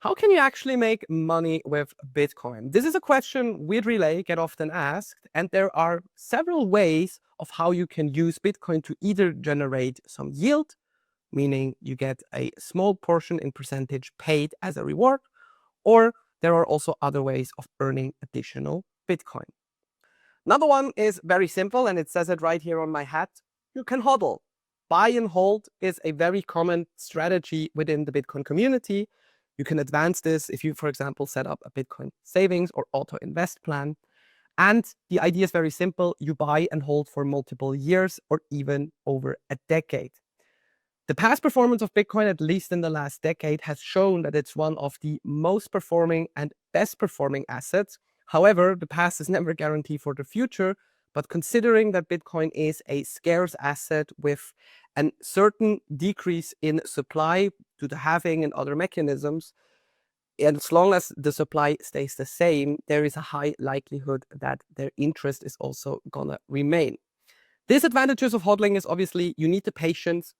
How can you actually make money with Bitcoin? This is a question we at Relai get often asked, and there are several ways of how you can use Bitcoin to either generate some yield, meaning you get a small portion in percentage paid as a reward, or there are also other ways of earning additional Bitcoin. Number one is very simple, and it says it right here on my hat. You can HODL. Buy and hold is a very common strategy within the Bitcoin community. You can advance this if you, for example, set up a Bitcoin savings or auto invest plan. And the idea is very simple. You buy and hold for multiple years or even over a decade. The past performance of Bitcoin, at least in the last decade, has shown that it's one of the most performing and best performing assets. However, the past is never guaranteed for the future. But considering that Bitcoin is a scarce asset with a certain decrease in supply due to halving and other mechanisms, and as long as the supply stays the same, there is a high likelihood that their interest is also gonna remain. Disadvantages of hodling is obviously you need the patience.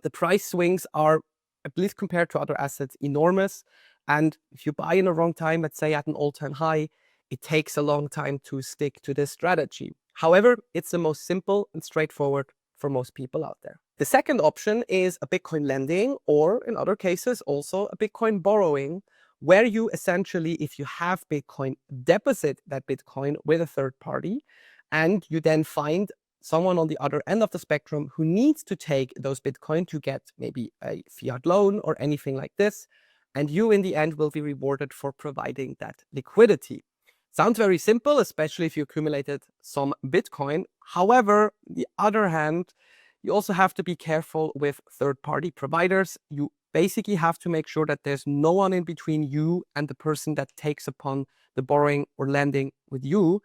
The price swings are, at least compared to other assets, enormous. And if you buy in the wrong time, let's say at an all-time high, it takes a long time to stick to this strategy. However, it's the most simple and straightforward for most people out there. The second option is a Bitcoin lending, or in other cases, also a Bitcoin borrowing, where you essentially, if you have Bitcoin, deposit that Bitcoin with a third party, and you then find someone on the other end of the spectrum who needs to take those Bitcoin to get maybe a fiat loan or anything like this. And you in the end will be rewarded for providing that liquidity. Sounds very simple, especially if you accumulated some Bitcoin. However, on the other hand, you also have to be careful with third-party providers. You basically have to make sure that there's no one in between you and the person that takes upon the borrowing or lending with you.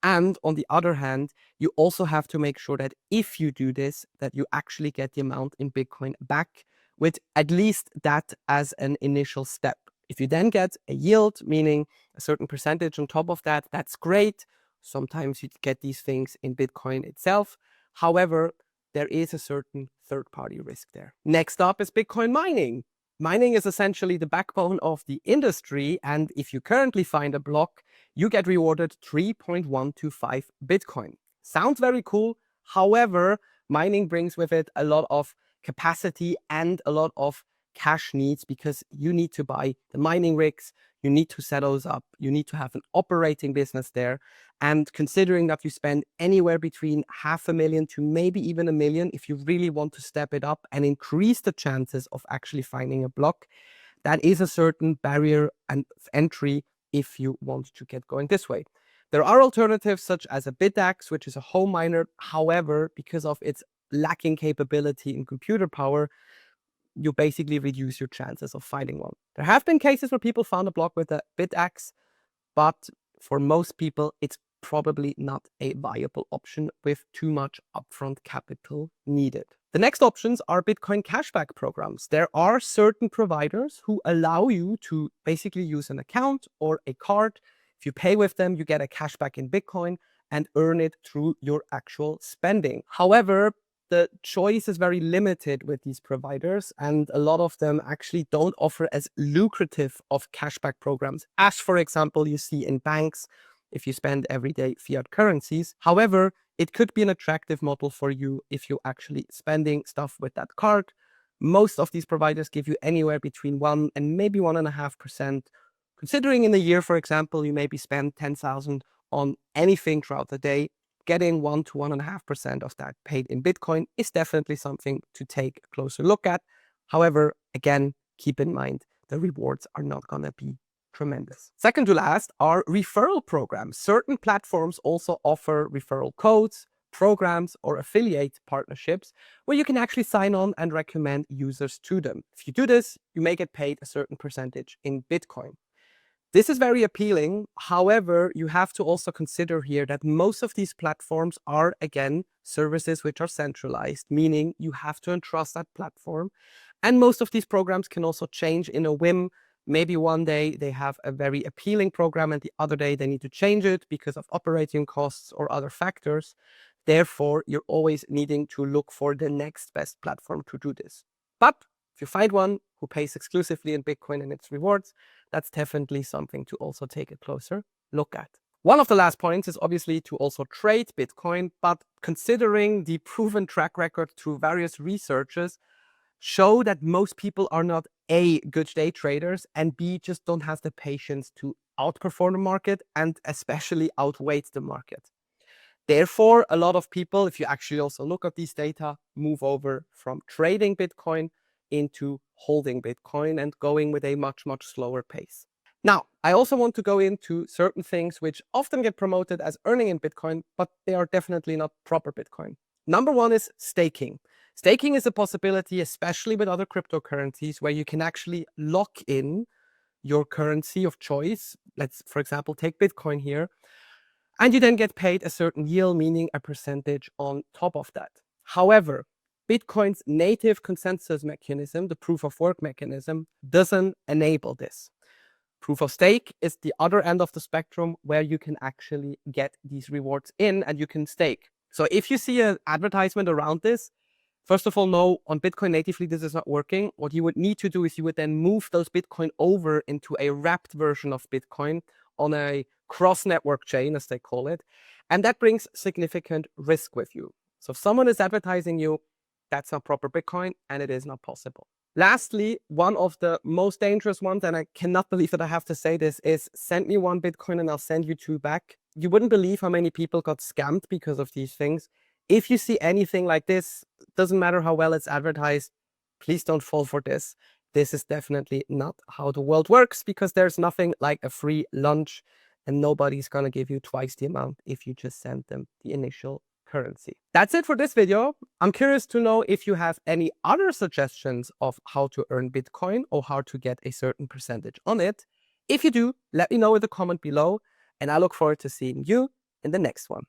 And on the other hand, you also have to make sure that if you do this, that you actually get the amount in Bitcoin back, with at least that as an initial step. If you then get a yield, meaning a certain percentage on top of that, that's great. Sometimes you get these things in Bitcoin itself. However, there is a certain third-party risk there. Next up is Bitcoin mining. Mining is essentially the backbone of the industry, and if you currently find a block, you get rewarded 3.125 Bitcoin. Sounds very cool. However, mining brings with it a lot of capacity and a lot of cash needs, because you need to buy the mining rigs, you need to set those up, you need to have an operating business there. And considering that you spend anywhere between $500,000 to maybe even $1 million, if you really want to step it up and increase the chances of actually finding a block, that is a certain barrier and entry if you want to get going this way. There are alternatives such as a Bitaxe, which is a home miner. However, because of its lacking capability in computer power, you basically reduce your chances of finding one. There have been cases where people found a block with a Bitaxe, but for most people, it's probably not a viable option with too much upfront capital needed. The next options are Bitcoin cashback programs. There are certain providers who allow you to basically use an account or a card. If you pay with them, you get a cashback in Bitcoin and earn it through your actual spending. However, the choice is very limited with these providers, and a lot of them actually don't offer as lucrative of cashback programs as, for example, you see in banks if you spend everyday fiat currencies. However, it could be an attractive model for you if you're actually spending stuff with that card. Most of these providers give you anywhere between 1 and maybe 1.5%. Considering in a year, for example, you maybe spend 10,000 on anything throughout the day, getting 1 to 1.5% of that paid in Bitcoin is definitely something to take a closer look at. However, again, keep in mind the rewards are not going to be tremendous. Second to last are referral programs. Certain platforms also offer referral codes, programs, or affiliate partnerships where you can actually sign on and recommend users to them. If you do this, you may get paid a certain percentage in Bitcoin. This is very appealing. However, you have to also consider here that most of these platforms are, again, services which are centralized, meaning you have to entrust that platform. And most of these programs can also change in a whim. Maybe one day they have a very appealing program and the other day they need to change it because of operating costs or other factors. Therefore, you're always needing to look for the next best platform to do this. But if you find one, who pays exclusively in Bitcoin and its rewards, that's definitely something to also take a closer look at. One of the last points is obviously to also trade Bitcoin, but considering the proven track record through various researchers show that most people are not A, good day traders, and B, just don't have the patience to outperform the market and especially outweight the market. Therefore, a lot of people, if you actually also look at these data, move over from trading Bitcoin into holding Bitcoin and going with a much, much slower pace. Now, I also want to go into certain things which often get promoted as earning in Bitcoin, but they are definitely not proper Bitcoin. Number one is staking. Staking is a possibility, especially with other cryptocurrencies, where you can actually lock in your currency of choice. Let's, for example, take Bitcoin here. And you then get paid a certain yield, meaning a percentage on top of that. However, Bitcoin's native consensus mechanism, the proof of work mechanism, doesn't enable this. Proof of stake is the other end of the spectrum where you can actually get these rewards in and you can stake. So if you see an advertisement around this, first of all, no, on Bitcoin natively, this is not working. What you would need to do is you would then move those Bitcoin over into a wrapped version of Bitcoin on a cross-network chain, as they call it. And that brings significant risk with you. So if someone is advertising you, that's not proper Bitcoin and it is not possible. Lastly, one of the most dangerous ones, and I cannot believe that I have to say this, is send me 1 Bitcoin and I'll send you 2 back. You wouldn't believe how many people got scammed because of these things. If you see anything like this, doesn't matter how well it's advertised, please don't fall for this. This is definitely not how the world works, because there's nothing like a free lunch and nobody's going to give you twice the amount if you just send them the initial currency. That's it for this video. I'm curious to know if you have any other suggestions of how to earn Bitcoin or how to get a certain percentage on it. If you do, let me know in the comment below, and I look forward to seeing you in the next one.